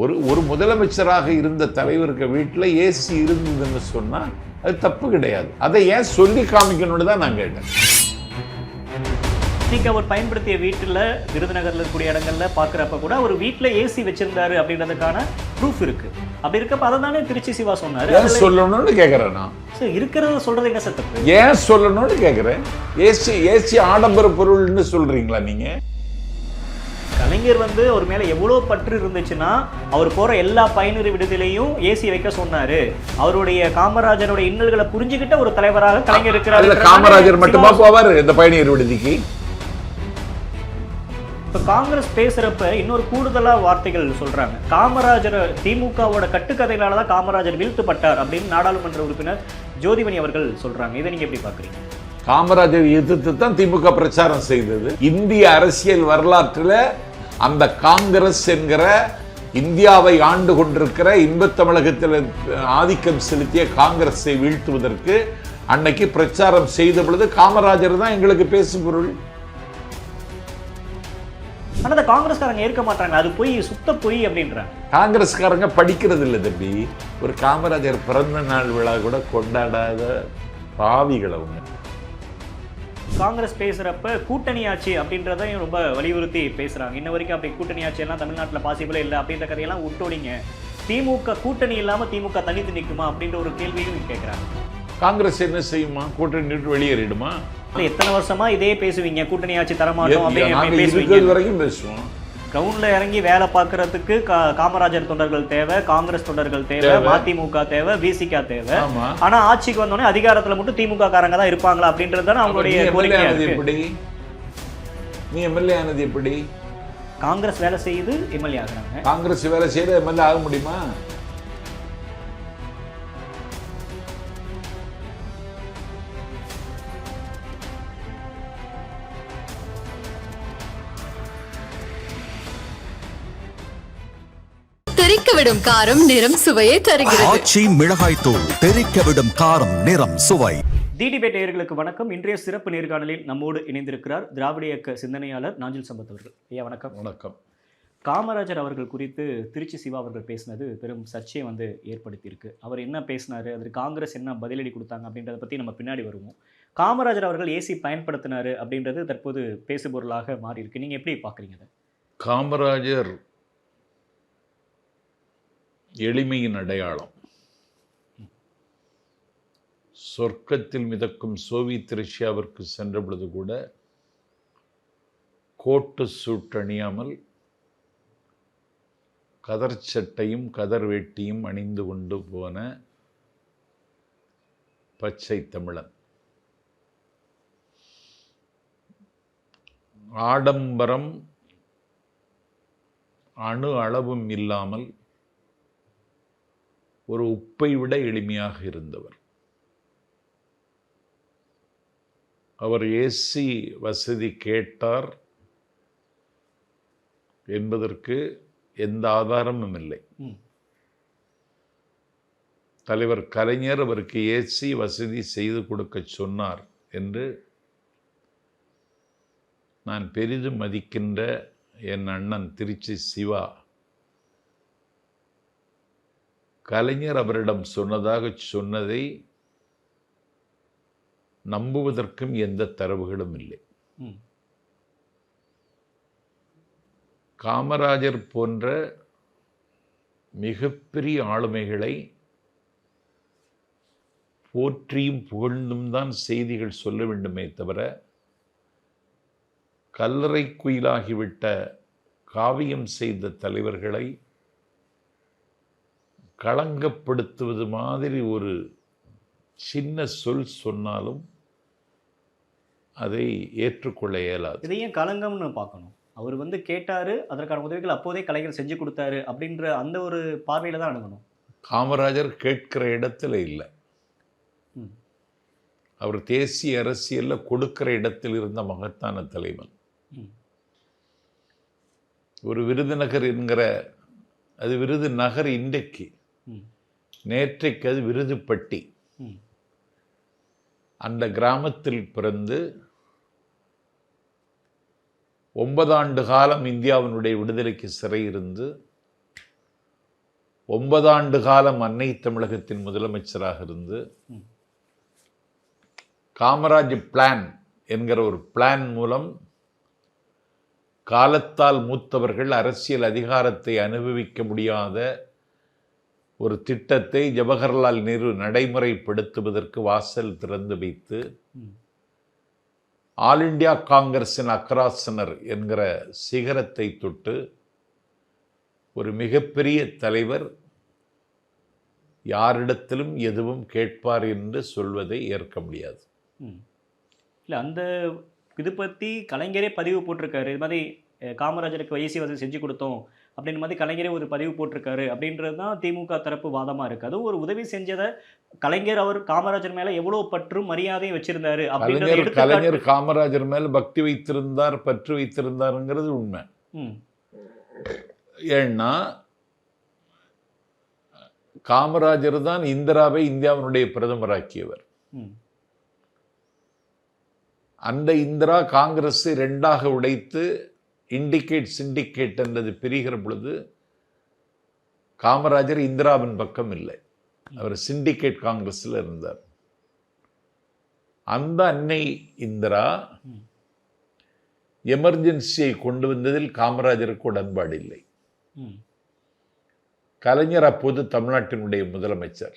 ஒரு ஒரு முதலமைச்சராக இருந்த தலைவருக்கு வீட்டில் ஏசி இருந்ததுன்னு சொன்னா அது தப்பு கிடையாது. அதை ஏன் சொல்லி காமிக்கணும்னு தான் நான் கேட்டேன். இன்னைக்கு அவர் பயன்படுத்திய வீட்டில் விருதுநகர்ல இருக்கக்கூடிய இடங்கள்ல பாக்குறப்ப கூட அவர் வீட்டில் ஏசி வச்சிருந்தாரு அப்படின்றதுக்கான ப்ரூஃப் இருக்கு. அப்படி இருக்கப்ப அதை தானே திருச்சி சிவா சொன்னாரு. ஏன் சொல்லணும்னு கேட்கிறேன் நான். இருக்கிறத சொல்றது என்ன சத்தப்பு? ஏன் சொல்லணும்னு கேட்கிறேன். ஏசி ஆடம்பர பொருள்னு சொல்றீங்களா நீங்க? கலைஞர் வந்து ஒரு மேல எவ்வளவு பற்று இருந்துச்சுன்னா அவர் போற எல்லா பயனுறு விடுதலையும் ஏசி வைக்க சொன்னாரு. அவருடைய காமராஜருடைய இன்னல்களை புரிஞ்சுக்கிட்ட ஒரு தலைவராக கலைஞர் இருக்கிறாரு. காமராஜர் மட்டுமா போவாரு இந்த பயணியர் விடுதிக்கு? இப்ப காங்கிரஸ் பேசுறப்ப இன்னொரு கூடுதலா வார்த்தைகள் சொல்றாங்க. காமராஜர் திமுகவோட கட்டுக்கதையினாலதான் காமராஜர் வீழ்த்தப்பட்டார் அப்படின்னு நாடாளுமன்ற உறுப்பினர் ஜோதிமணி அவர்கள் சொல்றாங்க. இதை நீங்க எப்படி பாக்குறீங்க? காமராஜர் எதிர்த்து தான் திமுக பிரச்சாரம் செய்தது. இந்திய அரசியல் வரலாற்றில் அந்த காங்கிரஸ் என்கிற இந்தியாவை ஆண்டு கொண்டிருக்கிற இன்பத் தமிழகத்தில் ஆதிக்கம் செலுத்திய காங்கிரஸை வீழ்த்துவதற்கு அன்னைக்கு பிரச்சாரம் செய்த பொழுது காமராஜர் தான் எங்களுக்கு பேசும் பொருள். ஆனா அந்த காங்கிரஸ்காரங்க ஏற்க மாட்டாங்க. அது போய் சுத்த பொய் அப்படின்றாங்க. காங்கிரஸ்காரங்க படிக்கிறது இல்லை தம்பி. ஒரு காமராஜர் பிறந்த நாள் விழா கூட கொண்டாடாத பாவிகள் அவங்க. காங்கிரஸ் பேசுறப்ப கூட்டணி ஆட்சி அப்படின்றதையும் ரொம்ப வலியுறுத்தி பேசுறாங்க. இன்ன வரைக்கும் அப்படி கூட்டணி ஆட்சி எல்லாம் தமிழ்நாட்டில் பாசிபிளே இல்லை அப்படின்ற கதையெல்லாம் விட்டோடிங்க. திமுக கூட்டணி இல்லாம திமுக தனித்து நிற்குமா அப்படின்ற ஒரு கேள்வியும் கேட்கிறாங்க. காங்கிரஸ் என்ன செய்யுமா? கூட்டணி விட்டு வெளியேறிடுமா? எத்தனை வருஷமா இதே பேசுவீங்க, கூட்டணி ஆட்சி தரமாட்டோம் அப்படின்னு பேசுவீங்க. வரைக்கும் பேசுவோம். கிரவுண்ட்ல இறங்கி வேலை பார்க்கறதுக்கு காமராஜர் தொண்டர்கள் தேவை, காங்கிரஸ் தொண்டர்கள் தேவை, மதிமுக தேவை, விசிக தேவை. ஆனா ஆட்சிக்கு வந்தோடனே அதிகாரத்துல மட்டும் திமுக காரங்க தான் இருப்பாங்களா அப்படின்றது அவங்களுடைய கோரிக்கை. எப்படி நீ எம்எல்ஏ ஆனது? எப்படி காங்கிரஸ் வேலை செய்து எம்எல்ஏ ஆகுறாங்க? காங்கிரஸ் வேலை செய்து எம்எல்ஏ ஆக முடியுமா? தெறிக்கவிடும் காரம் நிறம் சுவையை தருகிறது. ஆச்சி மிளகாய் தூள் தெறிக்கவிடும் காரம் நிறம் சுவை. டிடிபேட் நேயர்களுக்கு வணக்கம். இன்றைய சிறப்பு நேர்காணலில் நம்மோடு இணைந்திருக்கிறார் திராவிட இயக்க சிந்தனையாளர் நாஞ்சில் சம்பத் அவர்கள். ஐயா வணக்கம். வணக்கம். காமராஜர் அவர்கள் குறித்து திருச்சி சிவா அவர்கள் பேசினது பெரும் சர்ச்சையை ஏற்படுத்தியிருக்கு. அவர் என்ன பேசினாரு, அதற்கு காங்கிரஸ் என்ன பதிலடி கொடுத்தாங்க அப்படின்றத பற்றி நம்ம பின்னாடி வருவோம். காமராஜர் அவர்கள் ஏசி பயன்படுத்தினாரு அப்படின்றது தற்போது பேசுபொருளாக மாறி இருக்கு. நீங்க எப்படி பாக்குறீங்க? காமராஜர் எளிமையின் அடையாளம். சொர்க்கத்தில் மிதக்கும் சோவியத் ரஷ்யாவிற்கு சென்ற பொழுது கூட கோட்டு சூட் அணியாமல் கதர் சட்டையும் கதர் வேட்டியும் அணிந்து கொண்டு போன பச்சை தமிழன். ஆடம்பரம் அணு அளவும் இல்லாமல் ஒரு உப்பை விட எளிமையாக இருந்தவர். அவர் ஏசி வசதி கேட்டார் என்பதற்கு எந்த ஆதாரமும் இல்லை. தலைவர் கலைஞர் அவருக்கு ஏசி வசதி செய்து கொடுக்க சொன்னார் என்று நான் பெரிதும் மதிக்கின்ற என் அண்ணன் திருச்சி சிவா கலைஞர் அவரிடம் சொன்னதாக சொன்னதை நம்புவதற்கும் எந்த தரவுகளும் இல்லை. காமராஜர் போன்ற மிகப்பெரிய ஆளுமைகளை போற்றியும் புகழ்ந்தும் தான் செய்திகள் சொல்ல வேண்டுமே தவிர கல்லறை குயிலாகிவிட்ட காவியம் செய்த தலைவர்களை களங்கப்படுத்துவது மாதிரி ஒரு சின்ன சொல் சொன்னாலும் அதை ஏற்றுக்கொள்ள இயலாது. இதையும் களங்கம்னு பார்க்கணும். அவர் கேட்டாரு, அதற்கான உதவிகள் அப்போதே கலைஞர் செஞ்சு கொடுத்தாரு அப்படின்ற அந்த ஒரு பார்வையில தான் அணுகணும். காமராஜர் கேட்கிற இடத்துல இல்லை. அவர் தேசிய அரசியல்ல கொடுக்கிற இடத்தில் இருந்த மகத்தான தலைவன். ஒரு விருதுநகர் என்கிற, அது விருதுநகர் இன்றைக்கு, நேற்றைக்கு அது விருதுப்பட்டி. அந்த கிராமத்தில் பிறந்து 9 ஆண்டு காலம் இந்தியாவினுடைய விடுதலைக்கு சிறை இருந்து 9 ஆண்டு காலம் அன்னை தமிழகத்தின் முதலமைச்சராக இருந்து காமராஜ் பிளான் என்கிற ஒரு பிளான் மூலம் காலத்தால் மூத்தவர்கள் அரசியல் அதிகாரத்தை அனுபவிக்க முடியாத ஒரு திட்டத்தை ஜவஹர்லால் நேரு நடைமுறைப்படுத்துவதற்கு வாசல் திறந்து வைத்து ஆல் இண்டியா காங்கிரஸின் அக்ராசனர் என்கிற சிகரத்தை தொட்டு ஒரு மிகப்பெரிய தலைவர் யாரிடத்திலும் எதுவும் கேட்பார் என்று சொல்வதை ஏற்க முடியாது. இல்லை, அந்த இது பற்றி கலைஞரே பதிவு போட்டிருக்காரு. இது மாதிரி காமராஜருக்கு வைசி வசதி செஞ்சு கொடுத்தோம் அப்படின்ற மாதிரி கலைஞரே ஒரு பதிவு போட்டிருக்காரு அப்படின்றது தான் திமுக தரப்பு வாதமாக இருக்குது. அதுவும் ஒரு உதவி செஞ்சதை கலைஞர் அவர் காமராஜர் மேலே எவ்வளோ பற்றும் மரியாதையும் வச்சிருந்தாரு அப்படின்றது. கலைஞர் காமராஜர் மேலே பக்தி வைத்திருந்தார், பற்று வைத்திருந்தாருங்கிறது உண்மை. ஏன்னா காமராஜர் தான் இந்திராவை இந்தியாவினுடைய பிரதமராக்கியவர். அந்த இந்திரா காங்கிரஸ் 2ஆக உடைத்து இண்டிகேட் சிண்டிகேட் என்றது பிரிகிற பொழுது காமராஜர் இந்திராவின் பக்கம் இல்லை, அவர் சிண்டிகேட் காங்கிரஸில் இருந்தார். அந்த அன்னை இந்திரா எமர்ஜென்சியை கொண்டு வந்ததில் காமராஜருக்கு உடன்பாடு இல்லை. கலைஞர் அப்போது தமிழ்நாட்டினுடைய முதலமைச்சர்.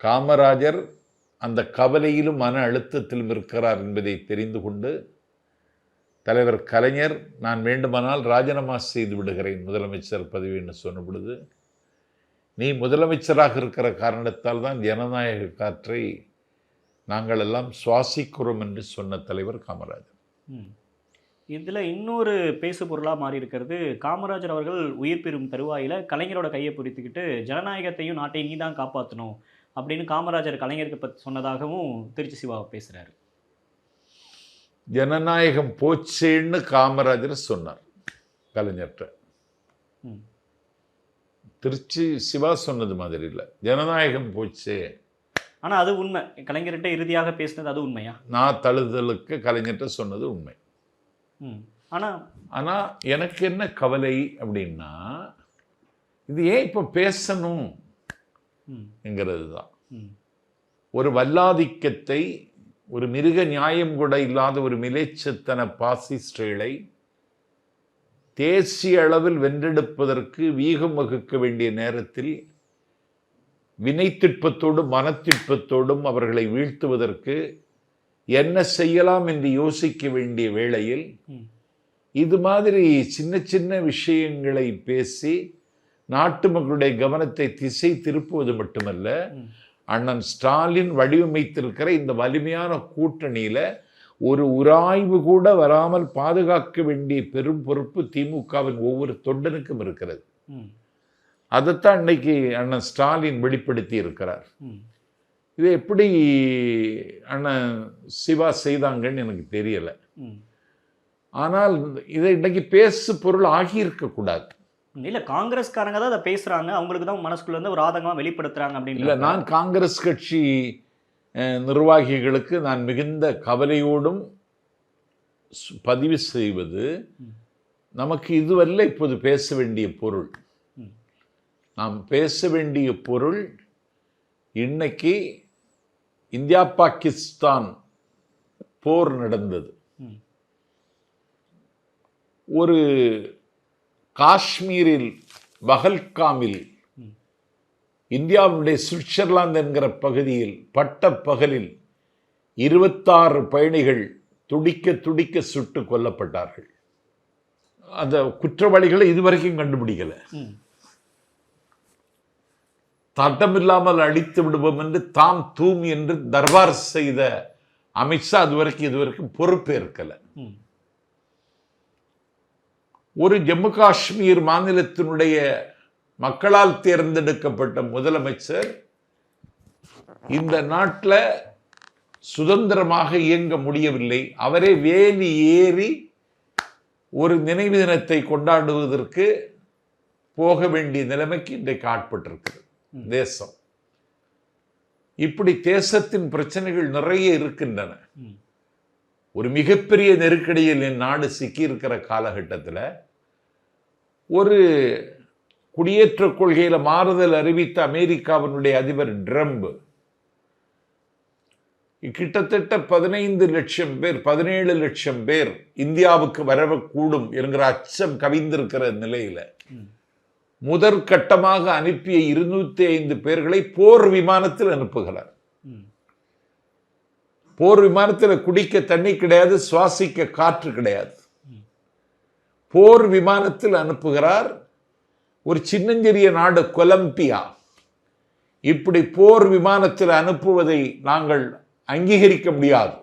காமராஜர் அந்த கவலையிலும் மன அழுத்தத்திலும் இருக்கிறார் என்பதை தெரிந்து கொண்டு தலைவர் கலைஞர் நான் வேண்டுமானால் ராஜினாமா செய்து விடுகிறேன் முதலமைச்சர் பதவி என்று சொன்ன பொழுது, நீ முதலமைச்சராக இருக்கிற காரணத்தால் தான் ஜனநாயக காற்றை நாங்கள் எல்லாம் சுவாசிக்கிறோம் என்று சொன்ன தலைவர் காமராஜர். இதில் இன்னொரு பேசு பொருளாக மாறி இருக்கிறது, காமராஜர் அவர்கள் உயிர் பெறும் தருவாயில் கலைஞரோட கையை பிடித்துக்கிட்டு ஜனநாயகத்தையும் நாட்டையும் நீ தான் காப்பாற்றணும் அப்படின்னு காமராஜர் கலைஞருக்கு பற்றி சொன்னதாகவும் திருச்சி சிவா பேசுகிறார். ஜனநாயகம் போச்சேன்னு காமராஜர் சொன்னார் கலைஞர்கிட்ட. திருச்சி சிவா சொன்னது மாதிரி இல்லை, ஜனநாயகம் போச்சே. ஆனால் அது உண்மை, கலைஞர்கிட்ட இறுதியாக பேசினது அது உண்மையா? நான் தழுதலுக்கு கலைஞர்கிட்ட சொன்னது உண்மை. ஆனால் எனக்கு என்ன கவலை அப்படின்னா, இது ஏன் இப்போ பேசணும் என்கிறது தான். ஒரு வல்லாதிக்கத்தை, ஒரு மிருக நியாயம் கூட இல்லாத ஒரு மிலேச்சத்தன பாசிஸ்டர்களை தேசிய அளவில் வென்றெடுப்பதற்கு வீகம் வகுக்க வேண்டிய நேரத்தில் வினைத்திட்பத்தோடும் மனத்திட்பத்தோடும் அவர்களை வீழ்த்துவதற்கு என்ன செய்யலாம் என்று யோசிக்க வேண்டிய வேளையில் இது மாதிரி சின்ன சின்ன விஷயங்களை பேசி நாட்டு மக்களுடைய கவனத்தை திசை திருப்புவது மட்டுமல்ல, அண்ணன் ஸ்டாலின் வடிவமைத்திருக்கிற இந்த வலிமையான கூட்டணியில ஒரு உராய்வு கூட வராமல் பாதுகாக்க வேண்டிய பெரும் பொறுப்பு திமுகவின் ஒவ்வொரு தொண்டனுக்கும் இருக்கிறது. அதைத்தான் இன்னைக்கு அண்ணன் ஸ்டாலின் வெளிப்படுத்தி இருக்கிறார். இதை எப்படி அண்ணன் சிவா செய்தாங்கன்னு எனக்கு தெரியல. ஆனால் இதை இன்னைக்கு பேசு பொருள் ஆகியிருக்க கூடாது. இல்ல, காங்கிரஸ்காரங்க தான் அதை பேசுறாங்க, அவங்களுக்கு தான் மனசுக்குள்ள இருந்து ஒரு ஆதங்கமா வெளிப்படுத்துறாங்க அப்படின்னு. இல்ல, நான் காங்கிரஸ் கட்சி நிர்வாகிகளுக்கு நான் மிகுந்த கவலையோடும் பதிவு செய்வது, நமக்கு இதுவல்ல இப்போது பேச வேண்டிய பொருள். நாம் பேச வேண்டிய பொருள், இன்னைக்கு இந்தியா பாகிஸ்தான் போர் நடந்தது. ஒரு காஷ்மீரில் பகல்காமில் இந்தியாவுடைய சுவிட்சர்லாந்து என்கிற பகுதியில் பட்ட பகலில் 26 பயணிகள் துடிக்க துடிக்க சுட்டு கொல்லப்பட்டார்கள். அந்த குற்றவாளிகளை இதுவரைக்கும் கண்டுபிடிக்கல. தட்டமில்லாமல் அடித்து விடுவோம் என்று தாம் தூம் என்று தர்பார் செய்த அமித்ஷா இதுவரைக்கும் பொறுப்பேற்கல. ஒரு ஜம்மு காஷ்மீர் மாநிலத்தினுடைய மக்களால் தேர்ந்தெடுக்கப்பட்ட முதலமைச்சர் இந்த நாட்டில் சுதந்திரமாக இயங்க முடியவில்லை. அவரே வேலி ஏறி ஒரு நினைவு தினத்தை கொண்டாடுவதற்கு போக வேண்டிய நிலைமைக்கு இன்றைக்கு ஆட்பட்டிருக்கிறது தேசம். இப்படி தேசத்தின் பிரச்சனைகள் நிறைய இருக்கின்றன. ஒரு மிகப்பெரிய நெருக்கடியில் என் நாடு சிக்கி இருக்கிற காலகட்டத்தில் ஒரு குடியேற்ற கொள்கையில மாறுதல் அறிவித்த அமெரிக்காவினுடைய அதிபர் ட்ரம்ப் கிட்டத்தட்ட 15 லட்சம் பேர் 17 லட்சம் பேர் இந்தியாவுக்கு வரக்கூடும் என்கிற அச்சம் கவிந்திருக்கிற நிலையில முதற்கட்டமாக அனுப்பிய 205 பேர்களை போர் விமானத்தில் அனுப்புகிறார். போர் விமானத்தில் குடிக்க தண்ணி கிடையாது, சுவாசிக்க காற்று கிடையாது. போர் விமானத்தில் அனுப்புகிறார். ஒரு சின்னஞ்சிறிய நாடு கொலம்பியா இப்படி போர் விமானத்தில் அனுப்புவதை நாங்கள் அங்கீகரிக்க முடியாது.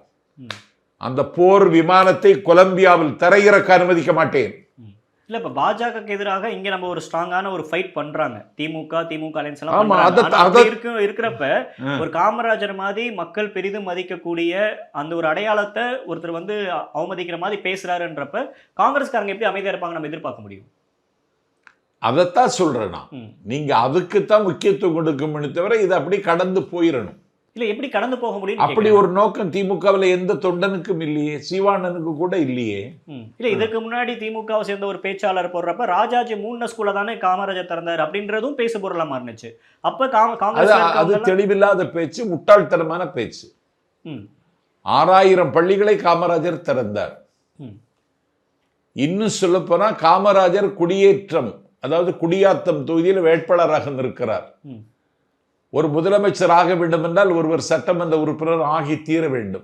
அந்த போர் விமானத்தை கொலம்பியாவில் தரையிறக்க அனுமதிக்க மாட்டேன். இல்ல இப்ப பாஜகவுக்கு எதிராக இங்க நம்ம ஒரு ஸ்ட்ராங்கான ஒரு ஃபைட் பண்றாங்க. திமுக அலைன்ஸ் எல்லாம் ஆமா, பண்றாங்க. ஆனா இருக்கிறப்ப ஒரு காமராஜர் மாதிரி மக்கள் பெரிதும் மதிக்கக்கூடிய அந்த ஒரு அடையாளத்தை ஒருத்தர் வந்து அவமதிக்கிற மாதிரி பேசுறாருன்றப்ப காங்கிரஸ்காரங்க எப்படி அமைதியா இருப்பாங்க நம்ம எதிர்பார்க்க முடியும்? அதைத்தான் சொல்றேன் நான். நீங்க அதுக்குத்தான் முக்கியத்துவம் கொடுக்கணும்னு தவிர இதை அப்படி கடந்து போயிடணும். இல்ல எப்படி கடந்து போக முடியும்? அப்படி ஒரு நோக்கம் திமுகவில் எந்த தொண்டனுக்கும் இல்லையே, சிவானனுக்கு கூட இல்லையே. இல்ல இதுக்கு முன்னாடி திமுகவை சேர்ந்த ஒரு பேச்சாளர் போடுறப்ப ராஜாஜி 3 ஸ்கூல்ல தானே காமராஜர் திறந்தார் அப்படின்றதும் பேசு பொருளா மாறினுச்சு. அப்ப காங்கிரஸ் அது தெளிவில்லாத பேச்சு, முட்டாள்தனமான பேச்சு. 6000 பள்ளிகளை காமராஜர் திறந்தார். இன்னும் சொல்ல போனா காமராஜர் குடியேற்றம், அதாவது குடியாத்தம் தொகுதியில் வேட்பாளராக நிற்கிறார். ஒரு முதலமைச்சர் ஆக வேண்டும் என்றால் ஒருவர் சட்டமன்ற உறுப்பினர் ஆகி தீர வேண்டும்.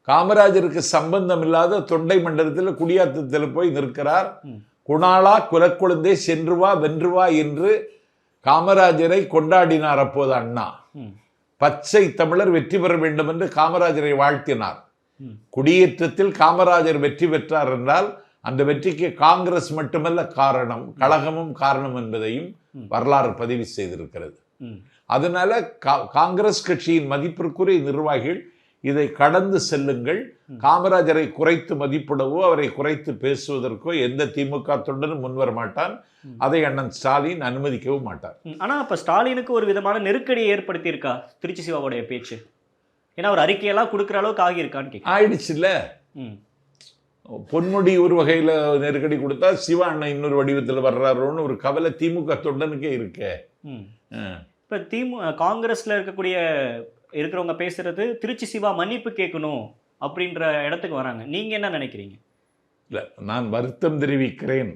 காமராஜருக்கு சம்பந்தம் இல்லாத தொண்டை மண்டலத்தில் குடியாத்தத்தில் போய் நிற்கிறார். குணாளா குலக்குழந்தை சென்று வா வென்று வா என்று காமராஜரை கொண்டாடினார் அப்போது அண்ணா. பச்சை தமிழர் வெற்றி பெற வேண்டும் என்று காமராஜரை வாழ்த்தினார். குடியேற்றத்தில் காமராஜர் வெற்றி பெற்றார் என்றால் அந்த வெற்றிக்கு காங்கிரஸ் மட்டுமல்ல காரணம், கழகமும் காரணம் என்பதையும் வரலாறு பதிவு செய்திருக்கிறது. அதனால காங்கிரஸ் கட்சியின் மதிப்பிற்குரிய நிர்வாகிகள் இதை கடந்து செல்லுங்கள். காமராஜரை குறைத்து மதிப்பிடவோ அவரை குறைத்து பேசுவதற்கோ எந்த திமுக தொண்டனும் முன்வர மாட்டான். அதை அண்ணன் ஸ்டாலின் அனுமதிக்கவும் மாட்டார். ஆனா அப்ப ஸ்டாலினுக்கு ஒரு விதமான நெருக்கடியை ஏற்படுத்தி இருக்கா திருச்சி சிவாவுடைய பேச்சு? ஏன்னா ஒரு அறிக்கையெல்லாம் கொடுக்குற அளவுக்கு ஆகியிருக்கான்னு ஆயிடுச்சு இல்ல. பொன்முடி ஒரு வகையில நெருக்கடி கொடுத்தா சிவா அண்ணன் இன்னொரு வடிவத்தில் வர்றாரோன்னு ஒரு கவலை திமுக தொண்டனுக்கே இருக்கே. இப்ப காங்கிரஸ்ல இருக்கிறவங்க பேசுறது திருச்சி சிவா மன்னிப்பு கேட்கணும் அப்படின்ற இடத்துக்கு வராங்க. நீங்க என்ன நினைக்கிறீங்க? இல்ல, நான் வருத்தம் தெரிவிக்கிறேன்,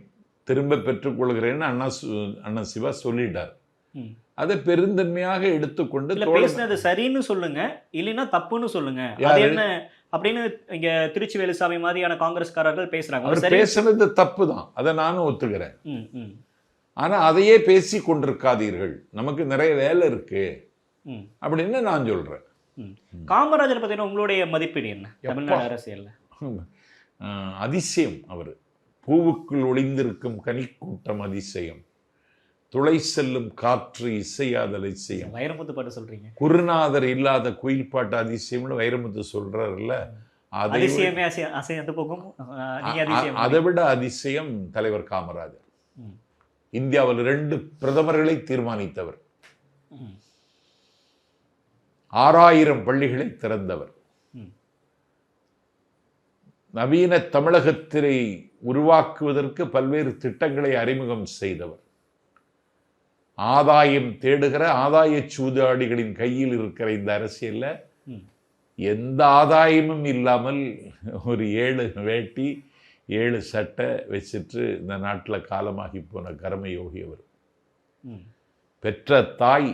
திரும்ப பெற்றுக்கொள்கிறேன் அண்ணா சிவா சொல்லிட்டார். அதை பெருந்தன்மையாக எடுத்துக்கொண்டு பேசினது சரின்னு சொல்லுங்க, இல்லைன்னா தப்புன்னு சொல்லுங்க. அது என்ன அப்படின்னு இங்க திருச்சி வேலுசாமி மாதிரியான காங்கிரஸ்காரர்கள் பேசுறாங்க. அவர் பேசுனது தப்பு தான், அதை நானும் ஒத்துக்கிறேன். ஆனா அதையே பேசி கொண்டிருக்காதீர்கள், நமக்கு நிறைய வேலை இருக்கு அப்படின்னு நான் சொல்றேன். காமராஜர் பத்தின உங்களுடைய மதிப்பீடு என்ன தமிழ்நாடு அரசியல்ல? அதிசயம் அவர். பூவுக்குள் ஒளிந்திருக்கும் கனிக்கூட்டம் அதிசயம், துளை செல்லும் காற்று இசையாதல் அதிசயம். வைரமுத்து பாட்டு சொல்றீங்க. குருநாதர் இல்லாத குயில் பாட்டு அதிசயம்னு வைரமுத்து சொல்றாருல்ல. அதை விட அதிசயம் தலைவர் காமராஜர். இந்தியாவில் 2 பிரதமர்களை தீர்மானித்தவர், 6000 பள்ளிகளை திறந்தவர், நவீன தமிழகத்தை உருவாக்குவதற்கு பல்வேறு திட்டங்களை அறிமுகம் செய்தவர், ஆதாயம் தேடுகிற ஆதாய சூதாடிகளின் கையில் இருக்கிற இந்த அரசியல்ல எந்த ஆதாயமும் இல்லாமல் ஒரு 7 வேட்டி 7 சட்டை வச்சுட்டு இந்த நாட்டில் காலமாகி போன கர்மயோகி அவர். பெற்ற தாய்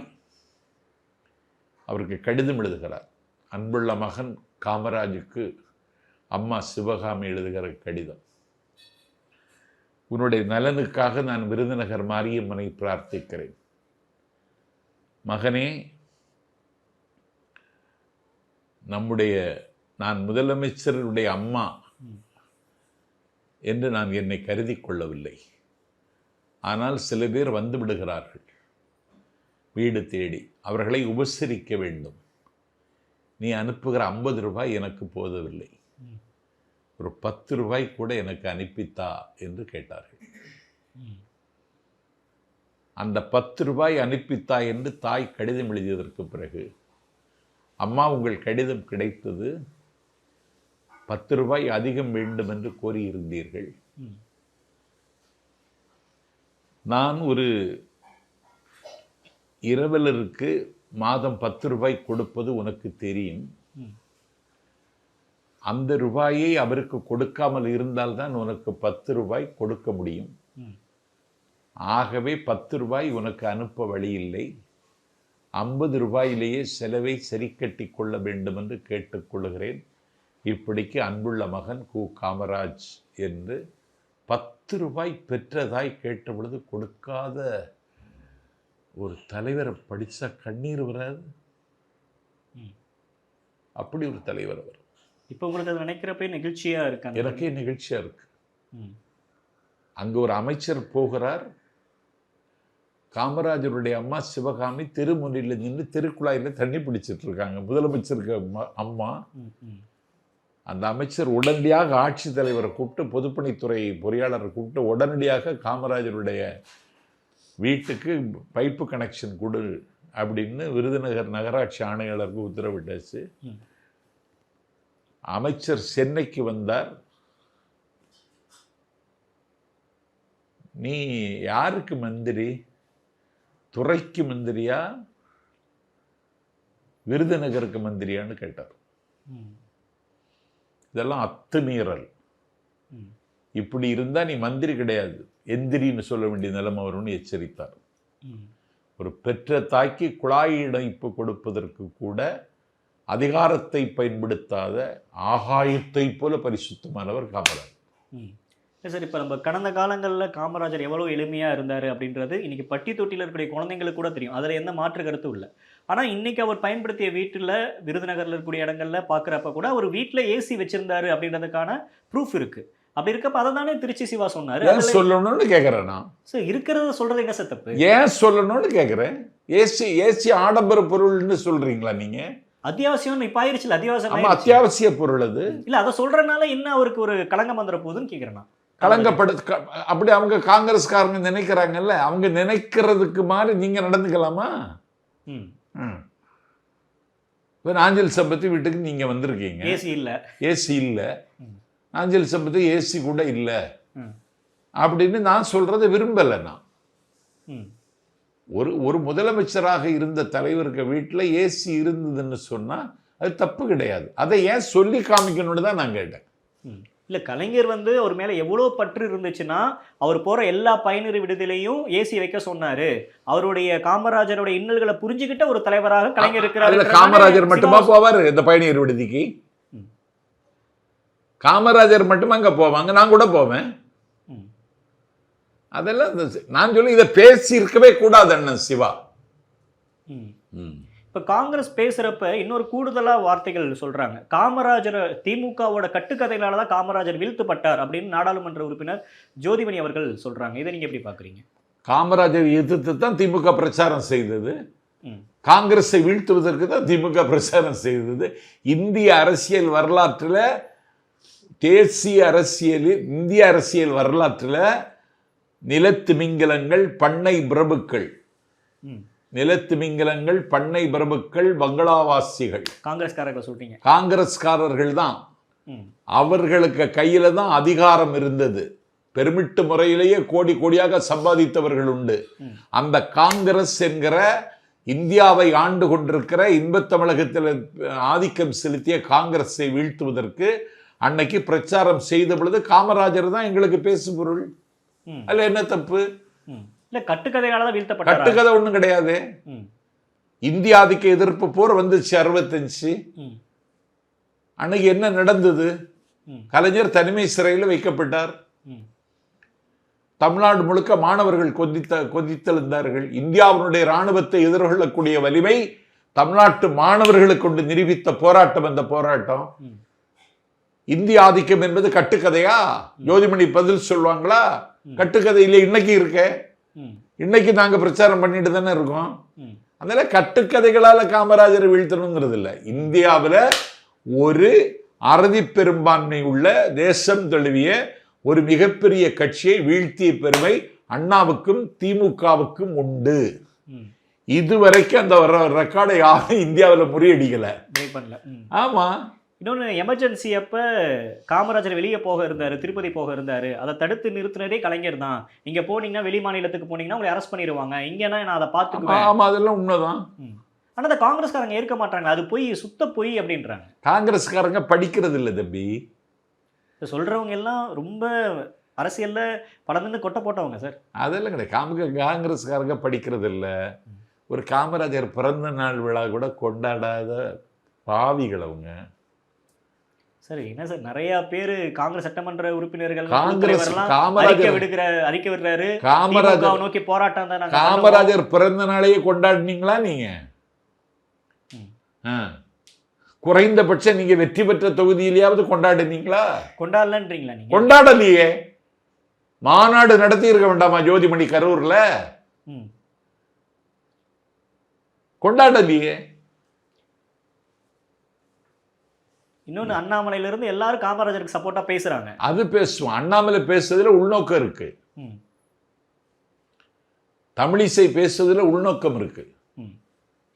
அவருக்கு கடிதம் எழுதுகிறார். அன்புள்ள மகன் காமராஜுக்கு அம்மா சிவகாமி எழுதுகிற கடிதம். உன்னுடைய நலனுக்காக நான் விருதுநகர் மாரியம்மனை பிரார்த்திக்கிறேன். மகனே, நான் முதலமைச்சருடைய அம்மா என்று நான் என்னை கருதி கொள்ளவில்லை. ஆனால் சில பேர் வந்து விடுகிறார்கள் வீடு தேடி, அவர்களை உபசரிக்க வேண்டும். நீ அனுப்புகிற 50 ரூபாய் எனக்கு போதவில்லை, ஒரு 10 ரூபாய் கூட எனக்கு அனுப்பித்தா என்று கேட்டார்கள். அந்த 10 ரூபாய் அனுப்பித்தா என்று தாய் கடிதம் எழுதியதற்கு பிறகு, அம்மா உங்கள் கடிதம் கிடைத்தது, 10 ரூபாய் அதிகம் வேண்டும் என்று கோரியிருந்தீர்கள், நான் ஒரு இரவலருக்கு மாதம் 10 ரூபாய் கொடுப்பது உனக்கு தெரியும். அந்த ரூபாயை அவருக்கு கொடுக்காமல் இருந்தால்தான் உனக்கு 10 ரூபாய் கொடுக்க முடியும். ஆகவே 10 ரூபாய் உனக்கு அனுப்ப வழி இல்லை. 50 ரூபாயிலேயே செலவை சரி கட்டி கொள்ள வேண்டும் என்று கேட்டுக்கொள்கிறேன். இப்படிக்கு அன்புள்ள மகன் கு. காமராஜ் என்று 10 ரூபாய் பெற்றதாய் கேட்ட பொழுது கொடுக்காத ஒரு தலைவரை படித்தா கண்ணீர் வராது. அப்படி ஒரு தலைவர் அவர். இப்போ உங்களுக்கு அது நினைக்கிறப்ப நெகிழ்ச்சியா இருக்கு. எனக்கே நிகழ்ச்சியா இருக்கு. அங்க ஒரு அமைச்சர் போகிறார். காமராஜருடைய அம்மா சிவகாமி திருமுனையில் நின்று திருக்குழாயில் தண்ணி பிடிச்சிட்டு இருக்காங்க. முதலமைச்சருக்கு அம்மா. அந்த அமைச்சர் உடனடியாக ஆட்சித்தலைவரை கூப்பிட்டு, பொதுப்பணித்துறை பொறியாளரை கூப்பிட்டு உடனடியாக காமராஜருடைய வீட்டுக்கு பைப்பு கனெக்ஷன் கொடு அப்படின்னு விருதுநகர் நகராட்சி ஆணையாளருக்கு உத்தரவிட்டாச்சு. அமைச்சர் சென்னைக்கு வந்தார். நீ யாருக்கு மந்திரி? துறைக்கு மந்திரியா விருதுநகருக்கு மந்திரியான்னு கேட்டார். இதெல்லாம் அத்துமீறல். இப்படி இருந்தா நீ மந்திரி கிடையாது, எந்திரின்னு சொல்ல வேண்டிய நிலைமை வரும்னு எச்சரித்தார். ஒரு பெற்ற தாய்க்கு குழாய் இணைப்பு கொடுப்பதற்கு கூட அதிகாரத்தை பயன்படுத்தாத ஆகாயத்தை போல பரிசுத்தமானவர் காமராஜர். சார், இப்போ நம்ம கடந்த காலங்களில் காமராஜர் எவ்வளோ எளிமையாக இருந்தார் அப்படின்றது இன்னைக்கு பட்டி தொட்டியில் இருக்கக்கூடிய குழந்தைங்களுக்கு கூட தெரியும். அதில் எந்த மாற்று கருத்தும் இல்லை. ஆனால் இன்னைக்கு அவர் பயன்படுத்திய வீட்டில் விருதுநகரில் இருக்கக்கூடிய இடங்களில் பார்க்குறப்ப கூட அவர் வீட்டில் ஏசி வச்சிருந்தாரு அப்படின்றதுக்கான ப்ரூஃப் இருக்கு. அப்படி இருக்கப்ப அதை தானே திருச்சி சிவா சொன்னார். சொல்லணும்னு கேட்குறேன் நான். சார், இருக்கிறத சொல்றது என்ன சார் தப்பு? ஏன் சொல்லணும்னு கேட்குறேன். ஏசி ஆடம்பர பொருள்னு சொல்றீங்களா நீங்க? அத்தியாவசியம் இப்ப ஆயிருச்சுல. அத்தியாவசிய பொருள் அது இல்ல. அதை சொல்றதுனால என்ன அவருக்கு ஒரு களங்கம் வந்துட போகுதுன்னு கேட்கிறேன். அப்படி அவங்க காங்கிரஸ்காரங்க நினைக்கிறாங்கல்ல, அவங்க நினைக்கிறதுக்கு மாதிரி நீங்க நடந்துக்கலாமா? நாஞ்சில் சம்பத்தி வீட்டுக்கு நீங்க வந்திருக்கீங்க. ஏசி இல்ல. நாஞ்சில் சம்பத்தி ஏசி கூட இல்ல அப்படின்னு நான் சொல்றதை விரும்பல. நான் ஒரு முதலமைச்சராக இருந்த தலைவருக்கு வீட்டில் ஏசி இருந்ததுன்னு சொன்னா அது தப்பு கிடையாது. அதை ஏன் சொல்லி காமிக்கணும்னு தான் நான் கேட்டேன். இல்ல, கலைஞர் அவர் மேல எவ்வளவு பற்று இருந்துச்சுன்னா அவர் போற எல்லா பயணியர் விடுதலையும் ஏசி வைக்க சொன்னாரு. அவருடைய காமராஜருடைய இன்னல்களை புரிஞ்சுக்கிட்ட ஒரு தலைவராக கலைஞர் இருக்கிறாரு. காமராஜர் மட்டுமா போவாரு இந்த பயணியர் விடுதிக்கு? காமராஜர் மட்டும் அங்க போவாங்க, நான் கூட போவேன். அதெல்லாம் நான் சொல்லி இதை பேசி இருக்கவே கூடாது அண்ணன் சிவா. இப்ப காங்கிரஸ் பேசுறப்ப இன்னொரு கூடுதலா வார்த்தைகள் சொல்றாங்க. காமராஜர் திமுகவோட கட்டுக்கதைகளாலதான் காமராஜர் வீழ்த்தப்பட்டார் அப்படின்னு நாடாளுமன்ற உறுப்பினர் ஜோதிமணி அவர்கள் சொல்றாங்க. இதை நீங்க எப்படி பாக்குறீங்க? காமராஜர் எதிர்த்து தான் திமுக பிரச்சாரம் செய்தது. காங்கிரஸை வீழ்த்துவதற்கு தான் திமுக பிரச்சாரம் செய்தது. இந்திய அரசியல் வரலாற்றில், தேசிய அரசியலில், இந்திய அரசியல் வரலாற்றில் நிலத்திமிங்கலங்கள், பண்ணை பிரபுக்கள், நிலத்திமிங்கலங்கள், பண்ணை பிரபுக்கள், பங்களாவாசிகள், காங்கிரஸ்காரர்கள் சொல்றீங்க. காங்கிரஸ்காரர்கள் தான். அவர்களுக்கு கையில தான் அதிகாரம் இருந்தது. பெருமிட்டு முறையிலேயே கோடி கோடியாக சம்பாதித்தவர்கள் உண்டு. அந்த காங்கிரஸ் என்கிற இந்தியாவை ஆண்டு கொண்டிருக்கிற இன்பத் தமிழகத்தில் ஆதிக்கம் செலுத்திய காங்கிரஸை வீழ்த்துவதற்கு அன்னைக்கு பிரச்சாரம் செய்த பொழுது காமராஜர் தான் எங்களுக்கு பேசு பொருள். அல்ல என்ன தப்பு? கட்டுக்கதைகளால வீழ்த்தப்பட்ட கட்டுக்கதை ஒண்ணும் கிடையாது. இந்திய ஆதிக்க எதிர்ப்பு போர் வந்துச்சு 65. அன்னைக்கு என்ன நடந்தது? கலைஞர் தனிமை சிறையில் வைக்கப்பட்டார். தமிழ்நாடு முழுக்க மாணவர்கள் கொதித்தெழுந்தார்கள். இந்தியாவினுடைய இராணுவத்தை எதிர்கொள்ளக்கூடிய வலிமை தமிழ்நாட்டு மாணவர்களுக்கு கொண்டு நிரூபித்த போராட்டம் அந்த போராட்டம். இந்திய ஆதிக்கம் என்பது கட்டுக்கதையா? ஜோதிமணி பதில் சொல்லுவாங்களா? கட்டுக்கதையில இன்னைக்கு இருக்க, இன்னைக்கு நாங்க பிரச்சாரம் பண்ணிட்டு தானே இருக்கோம். அதனால கட்டுக்கதைகளால காமராஜரை வீழ்த்தணுங்கிறது இல்லை. இந்தியாவில் ஒரு அறுதி பெரும்பான்மை உள்ள தேசம் தழுவிய ஒரு மிகப்பெரிய கட்சியை வீழ்த்திய பெருமை அண்ணாவுக்கும் திமுகவுக்கும் உண்டு. இதுவரைக்கும் அந்த ரெக்கார்டை யாரும் இந்தியாவில் முறியடிக்கல. ஆமா, இன்னொன்று எமர்ஜென்சி அப்போ காமராஜர் வெளியே போக இருந்தார், திருப்பதி போக இருந்தார், அதை தடுத்து நிறுத்தினதே கலைஞர் தான். நீங்கள் போனீங்கன்னா வெளி மாநிலத்துக்கு போனீங்கன்னா உங்களை அரெஸ்ட் பண்ணிடுவாங்க, இங்கேனா நான் அதை பார்த்துக்குவேன். ஆமா, அதெல்லாம் உண்மைதான். ஆனால் அதை காங்கிரஸ்காரங்க ஏற்க மாட்டாங்க, அது பொய், சுத்த பொய் அப்படின்றாங்க. காங்கிரஸ்காரங்க படிக்கிறது இல்லை தம்பி. சொல்றவங்க எல்லாம் ரொம்ப அரசியல்ல படந்து கொட்ட போட்டவங்க சார். அதெல்லாம் கிடையாது. காங்கிரஸ்காரங்க படிக்கிறது இல்லை. ஒரு காமராஜர் பிறந்த நாள் விழா கூட கொண்டாடாத பாவிகள் அவங்க. சரி, என்ன சார், நிறைய பேர் காங்கிரஸ் சட்டமன்ற உறுப்பினர்கள் அறிக்கை விடுறாரு, காமராஜர் நோக்கி போராட்டம் தான். காமராஜர் பிறந்த நாளையே கொண்டாடினீங்களா நீங்க? குறைந்தபட்சம் நீங்க வெற்றி பெற்ற தொகுதியிலேயாவது கொண்டாடுனீங்களா? கொண்டாடலன்றீங்களா நீங்க? கொண்டாடலையே. மாநாடு நடத்தி இருக்க வேண்டாமா ஜோதிமணி கரூர்ல? கொண்டாடலையே. இன்னொன்னு, அண்ணாமலையில இருந்து எல்லாரும் காமராஜருக்கு சப்போர்ட்டா பேசுறாங்க. அது பேசுவோம். அண்ணாமலை பேசுறதுல உள்நோக்கம் இருக்கு, தமிழிசை பேசுறதுல உள்நோக்கம் இருக்கு.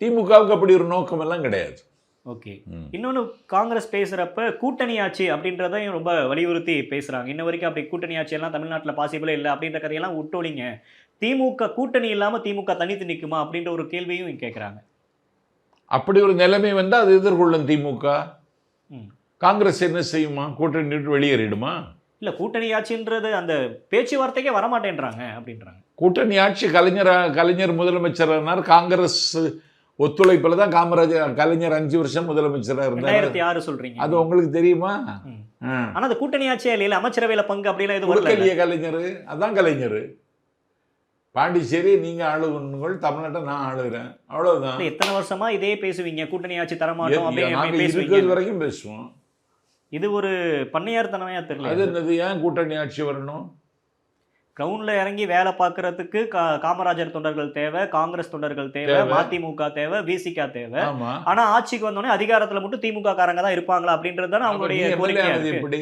திமுகவுக்கு அப்படி ஒரு நோக்கம் எல்லாம் கிடையாது. ஓகே. இன்னொன்னு, காங்கிரஸ் பேசுறப்ப கூட்டணி ஆட்சி அப்படின்றதையும் ரொம்ப வலியுறுத்தி பேசுறாங்க. இன்ன வரைக்கும் அப்படி கூட்டணி ஆட்சி எல்லாம் தமிழ்நாட்டில் பாசிபிளே இல்லை அப்படின்ற கதையெல்லாம் விட்டோலிங்க. திமுக கூட்டணி இல்லாம திமுக தனித்து நிற்குமா அப்படின்ற ஒரு கேள்வியும் கேட்கிறாங்க. அப்படி ஒரு நிலைமை வந்தா அது எதிர்கொள்ளும் திமுக. காங்கிரஸ் என்ன செய்யுமா? கூட்டணி வெளியேறிடுமா? இல்ல, கூட்டணி ஆட்சின்றது அந்த பேச்சுவார்த்தைக்கே வரமாட்டேன்றாங்க அப்படின்றாங்க. கூட்டணி ஆட்சி கலைஞர் முதலமைச்சர், காங்கிரஸ் ஒத்துழைப்புல தான் கலைஞர் 5 வருஷம் முதலமைச்சராக இருந்தார். 2006 சொல்றீங்க, அது உங்களுக்கு தெரியுமா? ஆனா அது கூட்டணி ஆட்சியா இல்ல, அமைச்சரவையில பங்கு அப்படிலாம் எதுவும் வரல. கலைஞர் அதான் கலைஞர். பாண்டிச்சேரி நீங்க ஆளுங்கள், தமிழ்நாட்டை நான் ஆளுகிறேன், அவ்வளவுதான். எத்தனை வருஷமா இதே பேசுவீங்க, கூட்டணி ஆட்சி தரமாட்டோம் அப்படின்னு வரைக்கும் பேசுவோம். இது ஒரு பண்ணையார் தனமையா தெரியல. அது என்னது? ஏன் கூட்டணி ஆட்சி வரணும்? கிரவுண்ட்ல இறங்கி வேலை பார்க்கறதுக்கு காமராஜர் தொண்டர்கள் தேவை, காங்கிரஸ் தொண்டர்கள் தேவை, மதிமுக தேவை, விசிக தேவை. ஆனா ஆட்சிக்கு வந்தோடனே அதிகாரத்துல மட்டும் திமுக காரங்க தான் இருப்பாங்களா அப்படின்றது அவங்களுடைய கோரிக்கை. எப்படி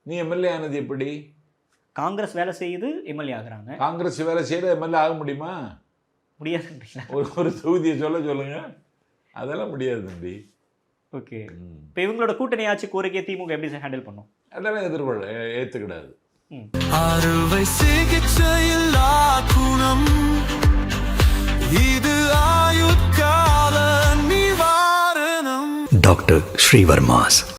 நீ எம்எல்ஏ ஆனது? எப்படி காங்கிரஸ் வேலை செய்யுது எம்எல்ஏ ஆகுறாங்க? காங்கிரஸ் வேலை செய்து எம்எல்ஏ ஆக முடியுமா? முடியாது. ஒரு தொகுதியை சொல்லுங்க. அதெல்லாம் முடியாது தம்பி. ஓகே. இப்போ இவங்களோட கூட்டணி ஆட்சி கோரிக்கையை திமுக எப்படி ஹேண்டில் பண்ணும்? அதெல்லாம் ஏற்றுக்கிடாது. அறுவை சிகிச்சையில் குணம் இது ஆயுட்கால நிவாரணம். டாக்டர் ஸ்ரீவர்மாஸ்.